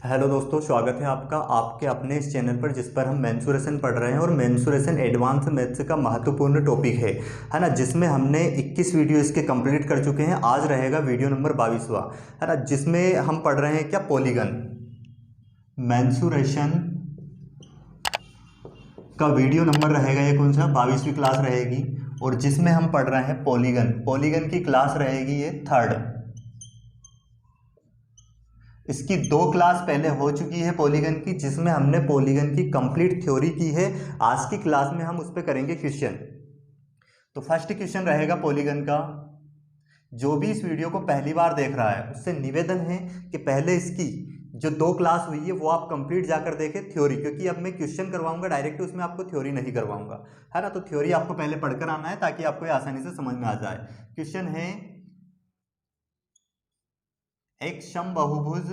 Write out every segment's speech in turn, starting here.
Hello दोस्तों, स्वागत है आपका आपके अपने इस चैनल पर जिस पर हम मेंसुरेशन पढ़ रहे हैं। और मेंसुरेशन एडवांस मैथ्स का महत्वपूर्ण टॉपिक है ना, जिसमें हमने 21 वीडियो इसके कंप्लीट कर चुके हैं। आज रहेगा वीडियो नंबर 22वां, है ना, जिसमें हम पढ़ रहे हैं क्या, पॉलीगन। मेंसुरेशन का वीडियो नंबर रहेगा ये कौन सा, 22वीं क्लास रहेगी। और जिसमें हम पढ़ रहे हैं पॉलीगन, पॉलीगन की क्लास रहेगी ये थर्ड। इसकी 2 क्लास पहले हो चुकी है पॉलीगन की, जिसमें हमने पॉलीगन की कंप्लीट थ्योरी की है। आज की क्लास में हम उस पर करेंगे क्वेश्चन। तो फर्स्ट क्वेश्चन रहेगा पॉलीगन का। जो भी इस वीडियो को पहली बार देख रहा है उससे निवेदन है कि पहले इसकी जो 2 क्लास हुई है वो आप कंप्लीट जाकर देखें थ्योरी, क्योंकि अब मैं क्वेश्चन करवाऊंगा डायरेक्ट, उसमें आपको थ्योरी नहीं करवाऊंगा, है ना। तो थ्योरी आपको पहले पढ़कर आना है ताकि आपको ये आसानी से समझ में आ जाए। क्वेश्चन है, एक समबाहुभुज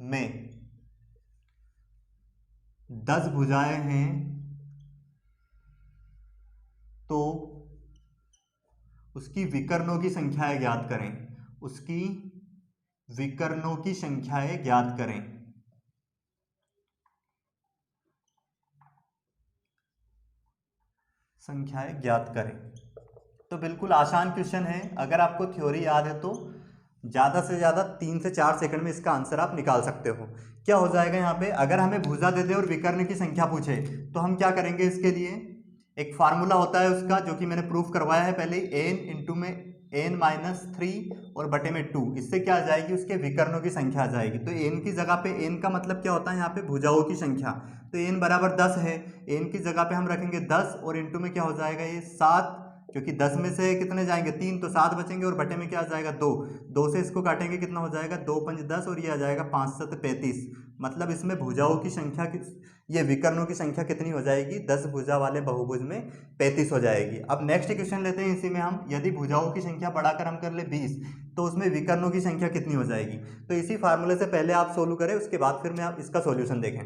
में 10 भुजाएं हैं, तो उसकी विकर्णों की संख्याएं ज्ञात करें। उसकी विकर्णों की संख्याएं ज्ञात करें। संख्याएं ज्ञात करें। तो बिल्कुल आसान क्वेश्चन है। अगर आपको थ्योरी याद है तो ज़्यादा से ज़्यादा 3 से 4 सेकंड में इसका आंसर आप निकाल सकते हो। क्या हो जाएगा यहाँ पे, अगर हमें भुजा दे दे और विकर्ण की संख्या पूछे तो हम क्या करेंगे। इसके लिए एक फार्मूला होता है उसका, जो कि मैंने प्रूफ करवाया है पहले, एन इंटू में n-3 और बटे में 2। इससे क्या आ जाएगी, उसके विकर्णों की संख्या आ जाएगी। तो एन की जगह पे, एन का मतलब क्या होता है यहाँ पे, भुजाओं की संख्या। तो एन बराबर 10 है, एन की जगह पे हम रखेंगे 10 और इंटू में क्या हो जाएगा ये 7, क्योंकि 10 में से कितने जाएंगे 3, तो 7 बचेंगे। और बटे में क्या आ जाएगा 2, 2 से इसको काटेंगे कितना हो जाएगा, 2 5 10 और ये आ जाएगा 5 7 35। मतलब इसमें भुजाओं की संख्या की, ये विकर्णों की संख्या कितनी हो जाएगी, 10 भुजा वाले बहुभुज में 35 हो जाएगी। अब नेक्स्ट क्वेश्चन लेते हैं। इसी में हम यदि भुजाओं की संख्या बढ़ाकर हम कर ले 20, तो उसमें विकर्णों की संख्या कितनी हो जाएगी। तो इसी फार्मूले से पहले आप सोल्व करें, उसके बाद फिर में आप इसका सॉल्यूशन देखें।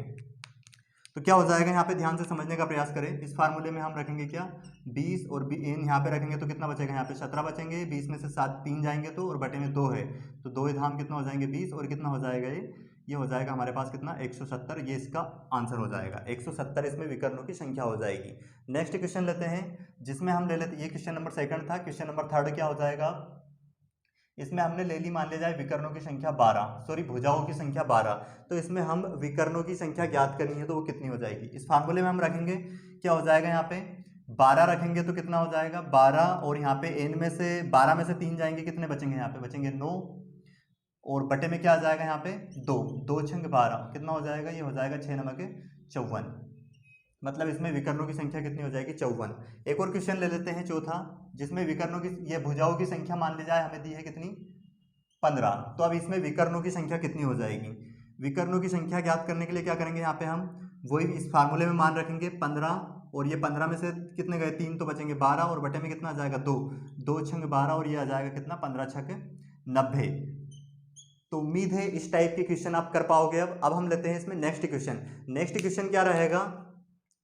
तो क्या हो जाएगा, यहाँ पे ध्यान से समझने का प्रयास करें। इस फार्मूले में हम रखेंगे क्या, 20 और एन यहाँ पे रखेंगे तो कितना बचेगा, यहाँ पे 17 बचेंगे। 20 में से 7 3 जाएंगे तो, और बटे में 2 है तो 2 धाम कितना हो जाएंगे 20, और कितना हो जाएगा ये हो जाएगा हमारे पास कितना, 170। ये इसका आंसर हो जाएगा 170। इसमें विकर्णों की संख्या हो जाएगी। नेक्स्ट क्वेश्चन लेते हैं, जिसमें हम ले लेते, ये क्वेश्चन नंबर सेकंड था। क्वेश्चन नंबर थर्ड क्या हो जाएगा, इसमें हमने ले ली, मान लिया जाए विकर्णों की संख्या 12, सॉरी भुजाओं की संख्या 12। तो इसमें हम विकर्णों की संख्या ज्ञात करनी है, तो वो कितनी हो जाएगी। इस फार्मूले में हम रखेंगे, क्या हो जाएगा यहाँ पे 12 रखेंगे तो कितना हो जाएगा 12, और यहाँ पे एन में से 12 में से 3 जाएंगे, कितने बचेंगे, यहाँ पे बचेंगे 9, और बटे में क्या आ जाएगा यहाँ पे 2, 2 छंग 12, कितना हो जाएगा, ये हो जाएगा 6 नमक 54। मतलब इसमें विकर्णों की संख्या कितनी हो जाएगी 54। एक और क्वेश्चन ले लेते हैं चौथा, जिसमें विकर्णों की, ये भुजाओं की संख्या मान ली जाए हमें दी है कितनी, 15। तो अब इसमें विकर्णों की संख्या कितनी हो जाएगी। विकर्णों की संख्या ज्ञात करने के लिए क्या करेंगे, यहाँ पे हम वही इस फार्मूले में मान रखेंगे 15, और ये 15 में से कितने गए 3, तो बचेंगे 12, और बटे में कितना आ जाएगा 2, 2 छंग 12, और ये आ जाएगा कितना 15 छक 90। तो उम्मीद है इस टाइप के क्वेश्चन आप कर पाओगे। अब हम लेते हैं इसमें नेक्स्ट क्वेश्चन। नेक्स्ट क्वेश्चन क्या रहेगा,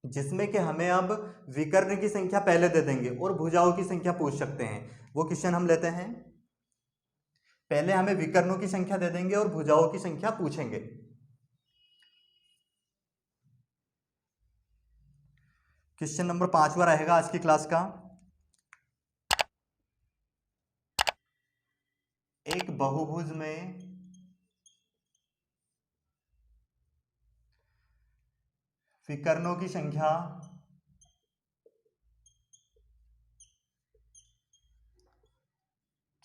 जिसमें कि हमें अब विकर्ण की संख्या पहले दे देंगे और भुजाओं की संख्या पूछ सकते हैं। वो क्वेश्चन हम लेते हैं, पहले हमें विकर्णों की संख्या दे देंगे और भुजाओं की संख्या पूछेंगे। क्वेश्चन नंबर 5वां रहेगा आज की क्लास का। एक बहुभुज में विकर्णों की संख्या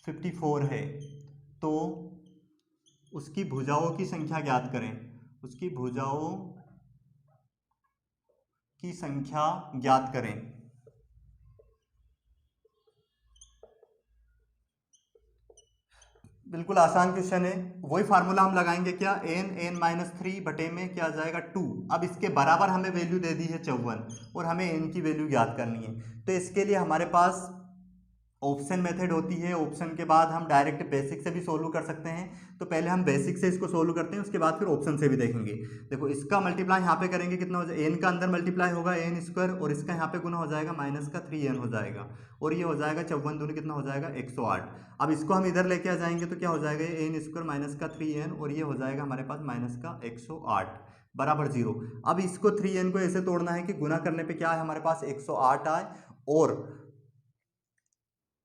54 है, तो उसकी भुजाओं की संख्या ज्ञात करें। उसकी भुजाओं की संख्या ज्ञात करें। बिल्कुल आसान क्वेश्चन है। वही फार्मूला हम लगाएंगे, क्या, n-3 बटे में क्या आ जाएगा 2। अब इसके बराबर हमें वैल्यू दे दी है 54, और हमें n की वैल्यू ज्ञात करनी है। तो इसके लिए हमारे पास ऑप्शन मेथड होती है, ऑप्शन के बाद हम डायरेक्ट बेसिक से भी सोल्व कर सकते हैं। तो पहले हम बेसिक से इसको सोल्व करते हैं, उसके बाद फिर ऑप्शन से भी देखेंगे। देखो इसका मल्टीप्लाई यहाँ पे करेंगे, कितना हो जाएगा, एन का अंदर मल्टीप्लाई होगा एन स्क्वायर, और इसका यहाँ पे गुना हो जाएगा माइनस का 3n हो जाएगा, और ये हो जाएगा 54 दूनी कितना हो जाएगा 108। अब इसको हम इधर लेके आ जाएंगे तो क्या हो जाएगा, एन स्क्वायर माइनस का 3n, और ये हो जाएगा हमारे पास माइनस का 108 बराबर 0। अब इसको 3n को ऐसे तोड़ना है कि गुना करने पे क्या है हमारे पास 108 आए, और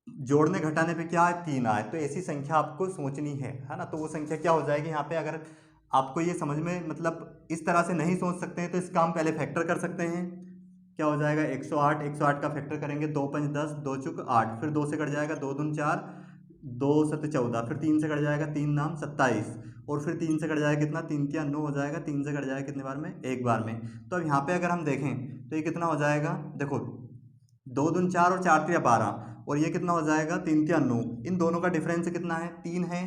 जोड़ने घटाने पे क्या है 3 आए। तो ऐसी संख्या आपको सोचनी है ना। तो वो संख्या क्या हो जाएगी यहाँ पे, अगर आपको ये समझ में मतलब इस तरह से नहीं सोच सकते हैं तो इसका हम पहले फैक्टर कर सकते हैं। क्या हो जाएगा 108 का फैक्टर करेंगे, 2 5 10, 2 चुक 8, फिर 2 से कट जाएगा 2 दून 4, 2 7 14, फिर 3 से कट जाएगा 3 नाम 27, और फिर 3 से कट जाएगा कितना 3 3 9 हो जाएगा, 3 से कट जाएगा कितने बार में, एक बार में। तो अब यहाँ पे अगर हम देखें तो ये कितना हो जाएगा, देखो 2 दून 4 और 4 3 12, और ये कितना हो जाएगा 3 3 9। इन दोनों का डिफरेंस कितना है 3 है,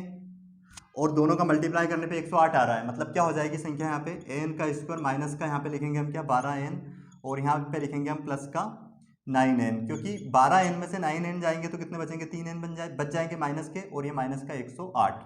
और दोनों का मल्टीप्लाई करने पे 108 आ रहा है। मतलब क्या हो जाएगी संख्या यहाँ पे एन का स्क्वायर माइनस का यहाँ पे लिखेंगे हम क्या 12n, और यहाँ पे लिखेंगे हम प्लस का 9n, क्योंकि 12n में से 9n जाएंगे तो कितने बचेंगे 3n बच जाएंगे माइनस के, और ये माइनस का 108।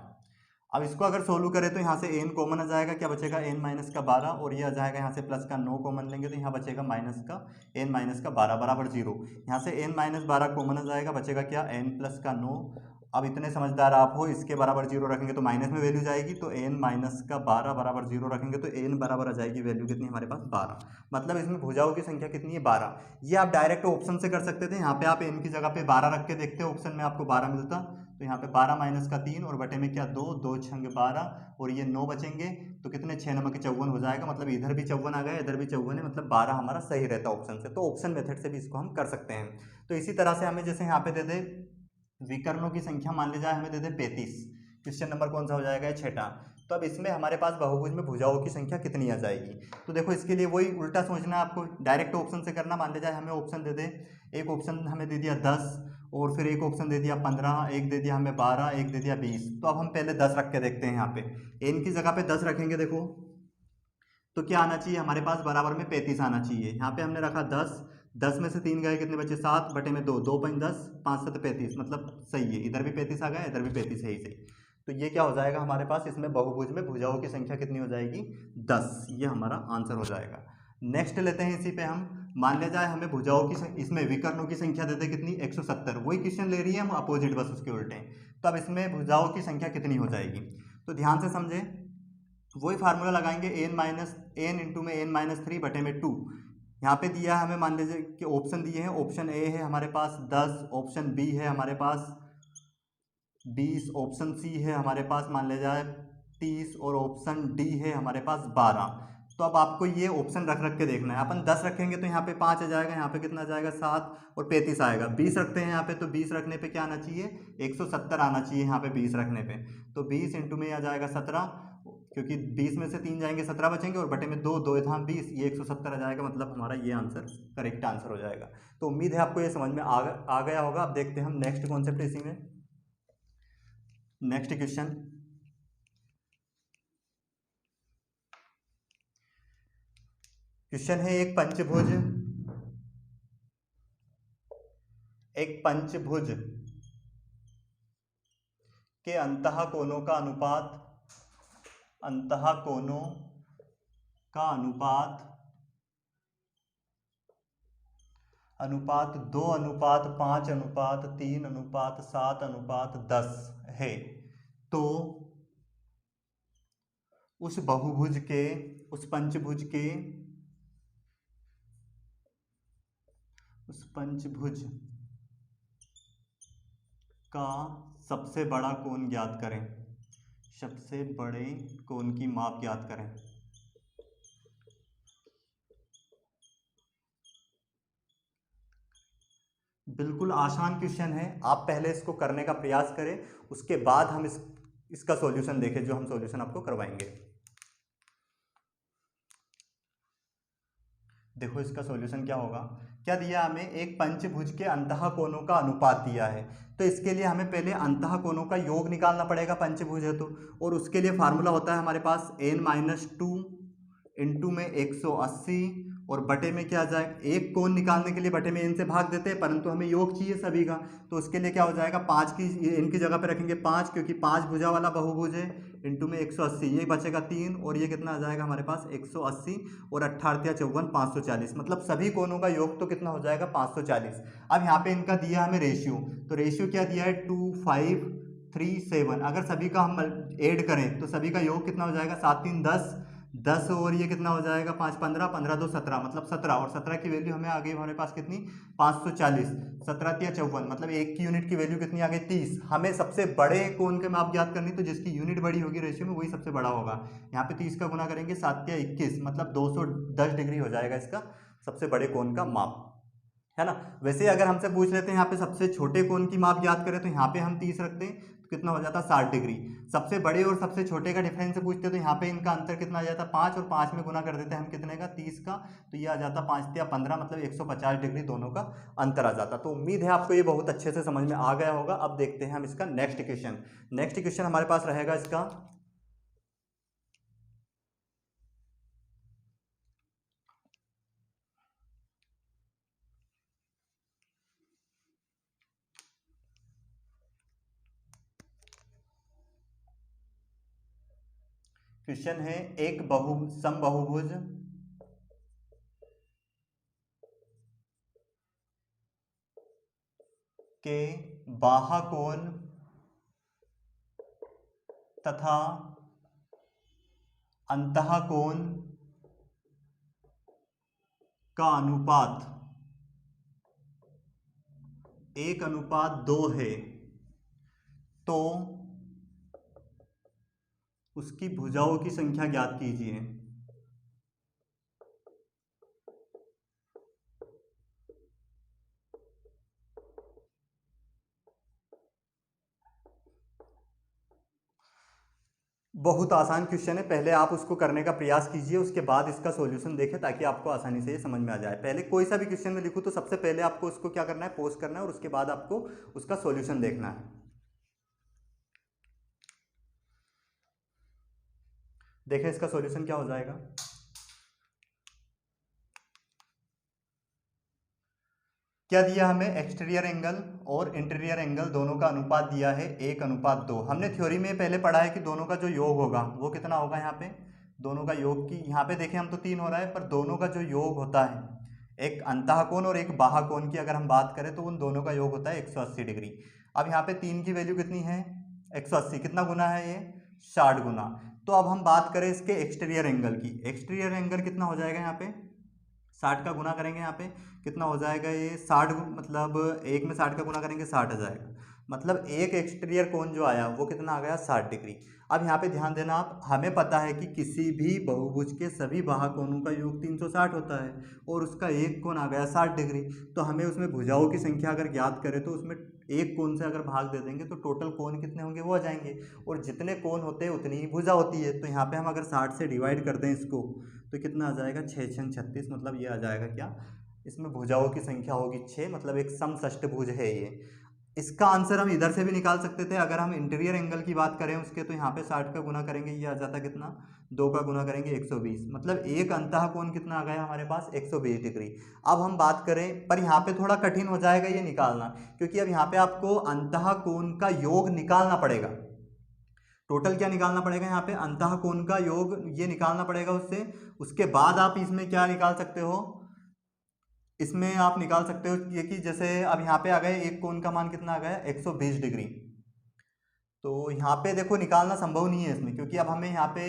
अब इसको अगर सोल्व करें तो यहाँ से n कॉमन आ जाएगा, क्या बचेगा n माइनस का 12, और ये आ जाएगा यहाँ से प्लस का 9 कॉमन लेंगे तो यहाँ बचेगा माइनस का n माइनस का 12 बराबर 0। यहाँ से n माइनस 12 कॉमन आ जाएगा, बचेगा क्या n प्लस का 9। अब इतने समझदार आप हो, इसके बराबर 0 रखेंगे तो माइनस में वैल्यू जाएगी, तो n माइनस का 12 बराबर 0 रखेंगे तो n बराबर आ जाएगी वैल्यू कितनी हमारे पास 12। मतलब इसमें भुजाओं की संख्या कितनी है 12। ये आप डायरेक्ट ऑप्शन से कर सकते थे, यहाँ पे आप n की जगह पे 12 रख के देखते, ऑप्शन में आपको 12 मिलता। तो यहाँ पे 12 माइनस का 3 और बटे में क्या 2, 2 छंग 12, और ये 9 बचेंगे तो कितने 6 नमक 54 हो जाएगा। मतलब इधर भी 54 आ गया, इधर भी 54 है, मतलब 12 हमारा सही रहता है ऑप्शन से। तो ऑप्शन मेथड से भी इसको हम कर सकते हैं। तो इसी तरह से हमें जैसे यहाँ पे दे दे विकर्णों की संख्या, मान ली जाए हमें दे दे 35, क्वेश्चन नंबर कौन सा हो जाएगा 6। तो अब इसमें हमारे पास बहुभुज में भुजाओं की संख्या कितनी आ जाएगी। तो देखो इसके लिए वही उल्टा सोचना है आपको, डायरेक्ट ऑप्शन से करना। मान लिया जाए हमें ऑप्शन दे दे, एक ऑप्शन हमें दे दिया 10, और फिर एक ऑप्शन दे दिया 15, एक दे दिया हमें 12, एक दे दिया 20। तो अब हम पहले 10 रख के देखते हैं। यहाँ पे n की जगह पे 10 रखेंगे, देखो तो क्या आना चाहिए हमारे पास बराबर में 35 आना चाहिए। यहाँ पे हमने रखा 10, 10 में से 3 गए कितने बचे 7, बटे में 2, 2 5 10, 5 7 35, मतलब सही है, इधर भी 35 आ गया, इधर भी 35 है ही सही। तो ये क्या हो जाएगा हमारे पास, इसमें बहुभुज में भुजाओं की संख्या कितनी हो जाएगी 10। ये हमारा आंसर हो जाएगा। नेक्स्ट लेते हैं इसी पे हम, मान लिया जाए हमें भुजाओं की इसमें विकर्णों की संख्या देते कितनी 170। वही क्वेश्चन ले रही है हम अपोजिट बस उसके उल्टे। तो अब इसमें भुजाओं की संख्या कितनी हो जाएगी, तो ध्यान से समझे, वही फार्मूला लगाएंगे n इंटू में n माइनस 3 बटे में 2। यहाँ पे दिया है हमें, मान लीजिए कि ऑप्शन दिए हैं, ऑप्शन ए है हमारे पास 10, ऑप्शन बी है हमारे पास 20, ऑप्शन सी है हमारे पास मान लिया जाए 30, और ऑप्शन डी है हमारे पास 12। तो अब आपको ये ऑप्शन रख रख के देखना है। अपन 10 रखेंगे तो यहाँ पे 5 आ जाएगा, यहाँ पे कितना आ जाएगा 7, और 35 आएगा। 20 रखते हैं यहाँ पे, तो 20 रखने पे क्या आना चाहिए 170 आना चाहिए यहाँ पे 20 रखने पे। तो 20 इंटू में आ जाएगा 17, क्योंकि 20 में से 3 जाएंगे 17 बचेंगे, और बटे में 2, 2 धाम 20, ये 170 आ जाएगा। मतलब हमारा ये आंसर करेक्ट आंसर हो जाएगा। तो उम्मीद है आपको ये समझ में आ गया होगा। अब देखते हैं हम नेक्स्ट कॉन्सेप्ट इसी में। नेक्स्ट क्वेश्चन है, एक पंचभुज के अंतः कोणों का अनुपात 2:5:3:3:7:10 है। तो उस पंचभुज का सबसे बड़ा कोण ज्ञात करें। सबसे बड़े कोण की माप ज्ञात करें। बिल्कुल आसान क्वेश्चन है, आप पहले इसको करने का प्रयास करें, उसके बाद हम इसका सॉल्यूशन देखें, जो हम सॉल्यूशन आपको करवाएंगे। देखो इसका सॉल्यूशन क्या होगा, क्या दिया हमें, एक पंचभुज के अंतः कोणों का अनुपात दिया है। तो इसके लिए हमें पहले अंतः कोणों का योग निकालना पड़ेगा, पंचभुज है तो, और उसके लिए फार्मूला होता है हमारे पास n-2 इंटू में 180 और बटे में क्या आ जाएगा, एक कोण निकालने के लिए बटे में n से भाग देते हैं, परंतु हमें योग चाहिए सभी का, तो उसके लिए क्या हो जाएगा, 5 की इनकी जगह पे रखेंगे 5, क्योंकि 5 भुजा वाला बहुभुज है, इंटू में 180, ये बचेगा 3, और ये कितना आ जाएगा हमारे पास 180, और 18 54 540, मतलब सभी कोणों का योग तो कितना हो जाएगा 540। अब यहाँ पे इनका दिया हमें रेशियो, तो रेशियो क्या दिया है 2 5 3 7, अगर सभी का हम ऐड करें तो सभी का योग कितना हो जाएगा, 7 3 10, 10 और ये कितना हो जाएगा 5 15, 15 2 17, मतलब 17, और 17 की वैल्यू हमें आ गई हमारे पास कितनी 540, 17 तिया 54, मतलब एक की यूनिट की वैल्यू कितनी आ गई 30। हमें सबसे बड़े कोण के माप ज्ञात करनी, तो जिसकी यूनिट बड़ी होगी रेशियो में वही सबसे बड़ा होगा। यहाँ पे 30 का गुना करेंगे 7 तिया 21, मतलब 210 डिग्री हो जाएगा इसका सबसे बड़े कोण का माप, है ना। वैसे अगर हमसे पूछ लेते हैं यहाँ पे सबसे छोटे कोण की माप याद करें, तो यहाँ पे हम 30 रखते हैं, तो कितना हो जाता 60 डिग्री। सबसे बड़े और सबसे छोटे का डिफरेंस से पूछते हैं, तो यहाँ पे इनका अंतर कितना आ जाता 5, और 5 में गुना कर देते हैं हम कितने का 30 का, तो ये आ जाता 5 या 15, मतलब 150 डिग्री दोनों का अंतर आ जाता। तो उम्मीद है आपको ये बहुत अच्छे से समझ में आ गया होगा। अब देखते हैं हम इसका नेक्स्ट क्वेश्चन। नेक्स्ट क्वेश्चन हमारे पास रहेगा इसका, क्वेश्चन है एक समबाहुभुज के बाह्य कोण तथा अंतः कोण का अनुपात 1:2 है, तो उसकी भुजाओं की संख्या ज्ञात कीजिए। बहुत आसान क्वेश्चन है, पहले आप उसको करने का प्रयास कीजिए, उसके बाद इसका सॉल्यूशन देखें, ताकि आपको आसानी से ये समझ में आ जाए। पहले कोई सा भी क्वेश्चन में लिखूँ तो सबसे पहले आपको उसको क्या करना है, पोस्ट करना है, और उसके बाद आपको उसका सॉल्यूशन देखना है। देखें इसका सॉल्यूशन क्या हो जाएगा। क्या दिया हमें, एक्सटीरियर एंगल और इंटीरियर एंगल दोनों का अनुपात दिया है 1:2। हमने थ्योरी में पहले पढ़ा है कि दोनों का जो योग होगा वो कितना होगा, यहाँ पे दोनों का योग की, यहाँ पे देखें हम तो 3 हो रहा है, पर दोनों का जो योग होता है, एक अंतः कोण और एक बाह्य कोण की अगर हम बात करें, तो उन दोनों का योग होता है 180 डिग्री। अब यहाँ पे 3 की वैल्यू कितनी है 180, कितना गुना है ये 60 गुना। तो अब हम बात करें इसके एक्सटीरियर एंगल की, एक्सटीरियर एंगल कितना हो जाएगा, यहाँ पे 60 का गुना करेंगे, यहाँ पे कितना हो जाएगा ये 60, मतलब एक में 60 का गुना करेंगे 60 आ जाएगा, मतलब एक एक्सटीरियर कोण जो आया वो कितना आ गया 60 डिग्री। अब यहाँ पे ध्यान देना आप, हमें पता है कि किसी भी बहुभुज के सभी बाह्य कोणों का योग 360 होता है, और उसका एक कोण आ गया 60 डिग्री, तो हमें उसमें भुजाओं की संख्या अगर ज्ञात करें, तो उसमें एक कोण से अगर भाग दे देंगे तो टोटल कोण कितने होंगे वो आ जाएंगे, और जितने कोण होते हैं उतनी ही भुजा होती है। तो यहाँ पे हम अगर 60 से डिवाइड कर दें इसको, तो कितना आ जाएगा 6 6 36, मतलब ये आ जाएगा क्या, इसमें भुजाओं की संख्या होगी 6, मतलब एक समषष्टभुज है ये। इसका आंसर हम इधर से भी निकाल सकते थे, अगर हम इंटीरियर एंगल की बात करें उसके, तो यहाँ पे 60 का गुना करेंगे, ये आ जाता कितना 2 का गुना करेंगे 120, मतलब एक अंतः कोण कितना आ गया हमारे पास 120 डिग्री। अब हम बात करें, पर यहाँ पे थोड़ा कठिन हो जाएगा ये निकालना, क्योंकि अब यहाँ पे आपको अंतः कोण का योग निकालना पड़ेगा। टोटल क्या निकालना पड़ेगा, यहाँ पे अंतः कोण का योग ये निकालना पड़ेगा उससे, उसके बाद आप इसमें क्या निकाल सकते हो, इसमें आप निकाल सकते हो ये कि जैसे अब यहाँ पे आ गए एक कोण का मान कितना आ गया 120 डिग्री। तो यहाँ पे देखो निकालना संभव नहीं है इसमें, क्योंकि अब हमें यहाँ पे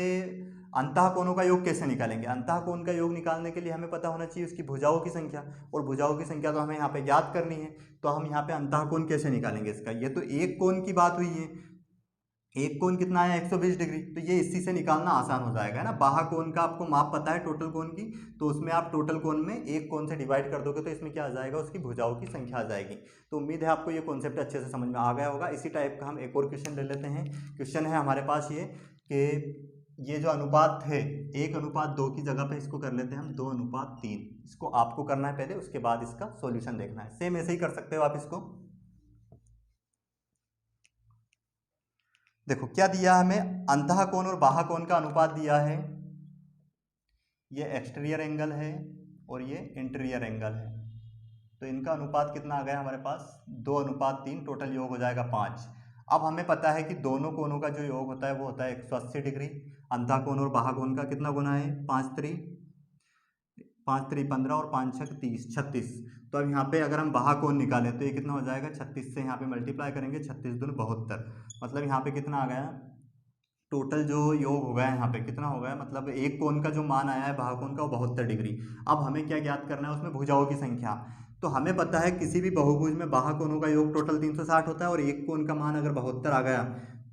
अंतः कोणों का योग कैसे निकालेंगे, अंतः कोण का योग निकालने के लिए हमें पता होना चाहिए उसकी भुजाओं की संख्या, और भुजाओं की संख्या तो हमें यहाँ पे ज्ञात करनी है। तो हम यहाँ पे अंतः कोण कैसे निकालेंगे इसका, ये तो एक कोण की बात हुई है, एक कोण कितना है 120 डिग्री, तो ये इसी से निकालना आसान हो जाएगा, है ना। बाह्य कोण का आपको माप पता है टोटल कोण की, तो उसमें आप टोटल कोण में एक कोण से डिवाइड कर दोगे, तो इसमें क्या आ जाएगा, उसकी भुजाओं की संख्या आ जाएगी। तो उम्मीद है आपको ये कॉन्सेप्ट अच्छे से समझ में आ गया होगा। इसी टाइप का हम एक और क्वेश्चन ले लेते हैं। क्वेश्चन है हमारे पास ये कि ये जो अनुपात है 1:2 की जगह पे इसको कर लेते हैं हम 2:3। इसको आपको करना है पहले, उसके बाद इसका सॉल्यूशन देखना है। सेम ऐसे ही कर सकते हो आप इसको। देखो क्या दिया हमें, अंतः कोण और बाह्य कोण का अनुपात दिया है, ये एक्सटीरियर एंगल है और ये इंटीरियर एंगल है। तो इनका अनुपात कितना आ गया हमारे पास 2:3, टोटल योग हो जाएगा 5। अब हमें पता है कि दोनों कोणों का जो योग होता है वो होता है 180 डिग्री। अंधा कोण और बाहा कोण का कितना गुना है 5 3 15 और 5 6 30 36। तो अब यहाँ पे अगर हम बाहा कोण निकालें तो ये कितना हो जाएगा 36 से यहाँ पे मल्टीप्लाई करेंगे, 36 दूनी 72। मतलब यहाँ पे कितना आ गया टोटल जो योग हो गया है यहाँ पे कितना हो गया, मतलब एक कोण का जो मान आया है बाहा कोण का वो 72 डिग्री। अब हमें क्या ज्ञात करना है उसमें भुजाओं की संख्या। तो हमें पता है किसी भी बहुभुज में बाहा कोणों का योग टोटल 360 होता है और एक कोण का मान अगर 72 आ गया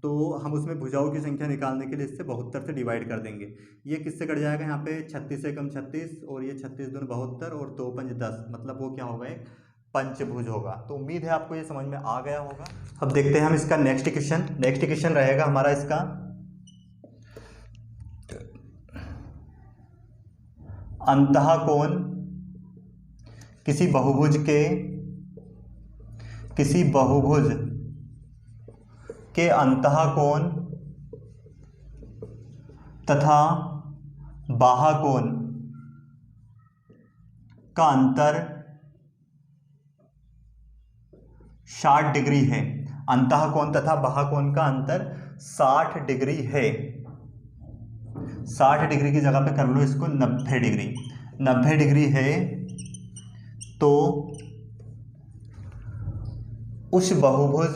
तो हम उसमें भुजाओं की संख्या निकालने के लिए इससे 72 से डिवाइड कर देंगे। ये किससे कट जाएगा यहाँ पे 36 से कम 36 और ये 36 दूनी 72 और 2 5 10, मतलब वो क्या होगा एक पंचभुज होगा। तो उम्मीद है आपको ये समझ में आ गया होगा। अब देखते हैं हम इसका नेक्स्ट क्वेश्चन। नेक्स्ट क्वेश्चन रहेगा हमारा इसका अंतः कोण किसी बहुभुज के अंतः कोण तथा बाहा कोण का अंतर 60 डिग्री है। अंतः कोण तथा बाहा कोण का अंतर 60 डिग्री है। 60 डिग्री की जगह पे कर लो इसको 90 डिग्री। 90 डिग्री है तो उस बहुभुज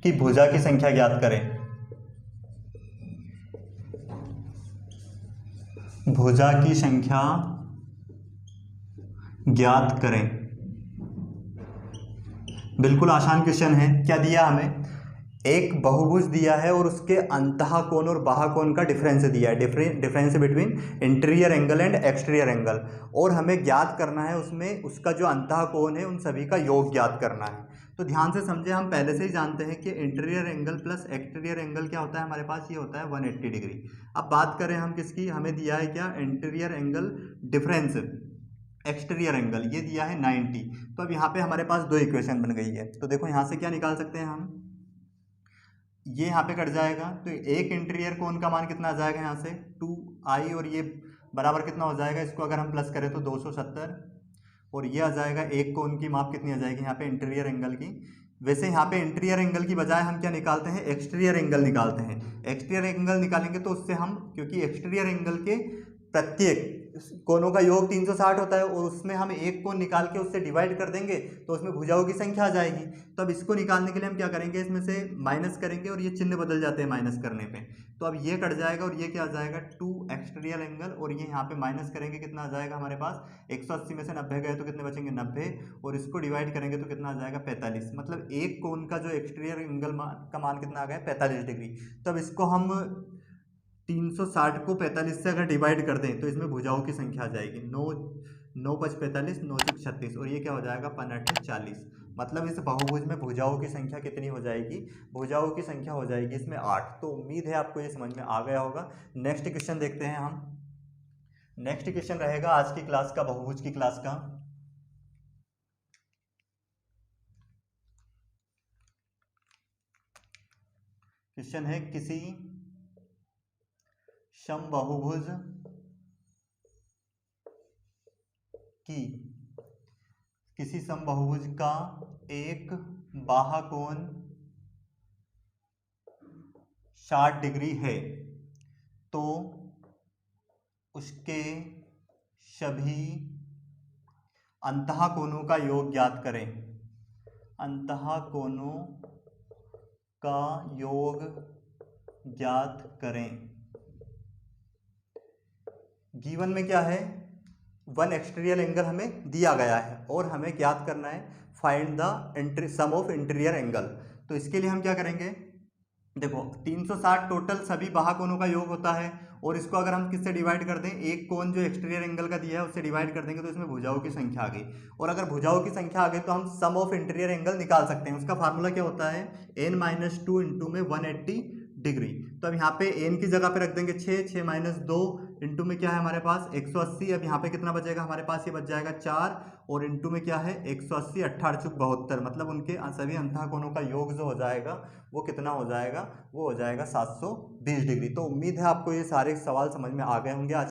की भुजा की संख्या ज्ञात करें। भुजा की संख्या ज्ञात करें। बिल्कुल आसान क्वेश्चन है। क्या दिया हमें, एक बहुभुज दिया है और उसके अंतः कोण और बाहा कोण का डिफरेंस दिया है, difference between interior angle and exterior angle, और हमें ज्ञात करना है उसमें उसका जो अंतः कोण है उन सभी का योग ज्ञात करना है। तो ध्यान से समझे, हम पहले से ही जानते हैं कि interior angle plus exterior angle क्या होता है हमारे पास, ये होता है 180 डिग्री। अब बात करें हम किसकी, हमें दिया है क्या interior angle difference exterior angle, ये दिया है 90। तो अब यहाँ पे हमारे पास दो इक्वेशन बन गई है। तो देखो यहाँ से क्या निकाल सकते हैं हम, ये यहाँ पे कट जाएगा तो एक इंटीरियर कोण का मान कितना आ जाएगा यहाँ से 2i, और ये बराबर कितना हो जाएगा, इसको अगर हम प्लस करें तो 270, और ये आ जाएगा एक कोण की माप कितनी आ जाएगी यहाँ पे इंटीरियर एंगल की। वैसे यहाँ पे इंटीरियर एंगल की बजाय हम क्या निकालते हैं, एक्सटीरियर एंगल निकालते हैं। एक्सटीरियर एंगल निकालेंगे तो उससे हम, क्योंकि एक्सटीरियर एंगल के प्रत्येक कोणों का योग 360 होता है और उसमें हम एक कोण निकाल के उससे डिवाइड कर देंगे तो उसमें भुजाओं की संख्या आ जाएगी। तो अब इसको निकालने के लिए हम क्या करेंगे, इसमें से माइनस करेंगे और ये चिन्ह बदल जाते हैं माइनस करने पे। तो अब ये कट जाएगा और ये क्या आ जाएगा 2 एक्सटीरियर एंगल, और ये यहाँ पे माइनस करेंगे कितना आ जाएगा हमारे पास 180 में से 90 गए तो कितने बचेंगे 90, और इसको डिवाइड करेंगे तो कितना आ जाएगा 45। मतलब एक कोण का जो एक्सटीरियर एंगल का मान कितना आ गया 45 डिग्री। तो अब इसको हम 360 को 45 से अगर डिवाइड कर दें तो इसमें भुजाओं की संख्या आ जाएगी 9 5 45 9 6 36, और ये क्या हो जाएगा 5 40। मतलब इस बहुभुज में भुजाओं की संख्या कितनी हो जाएगी, भुजाओं की संख्या हो जाएगी इसमें 8। तो उम्मीद है आपको ये समझ में आ गया होगा। नेक्स्ट क्वेश्चन देखते हैं हम। नेक्स्ट क्वेश्चन रहेगा आज की क्लास का, बहुभुज की क्लास का। क्वेश्चन है किसी समबाहुभुज की, किसी समबाहुभुज का एक बाहा कोण 60 डिग्री है तो उसके सभी अंतः कोणों का योग ज्ञात करें। अंतः कोणों का योग ज्ञात करें। गिवन में क्या है, 1 एक्सटीरियर एंगल हमें दिया गया है और हमें ज्ञात करना है find the sum of interior angle. तो इसके लिए हम क्या करेंगे, देखो 360 टोटल सभी बाहा कोणों का योग होता है, और इसको अगर हम किससे डिवाइड कर दें, एक कोण जो एक्सटीरियर एंगल का दिया है उससे डिवाइड कर देंगे तो इसमें भुजाओं की संख्या आ गई। और अगर भुजाओं की संख्या आ गई तो हम सम ऑफ इंटीरियर एंगल निकाल सकते हैं। उसका फार्मूला क्या होता है, n-2 इंटू में 180 डिग्री। तो अब यहाँ पे n की जगह पे रख देंगे 6 2 इंटू में क्या है हमारे पास 180। अब यहाँ पे कितना बचेगा हमारे पास, ये बच जाएगा 4, और इंटू में क्या है 180 18 चुक 72, मतलब उनके सभी अंतः कोणों का योग जो हो जाएगा वो कितना हो जाएगा, वो हो जाएगा 720 डिग्री। तो उम्मीद है आपको ये सारे सवाल समझ में आ गए होंगे। आज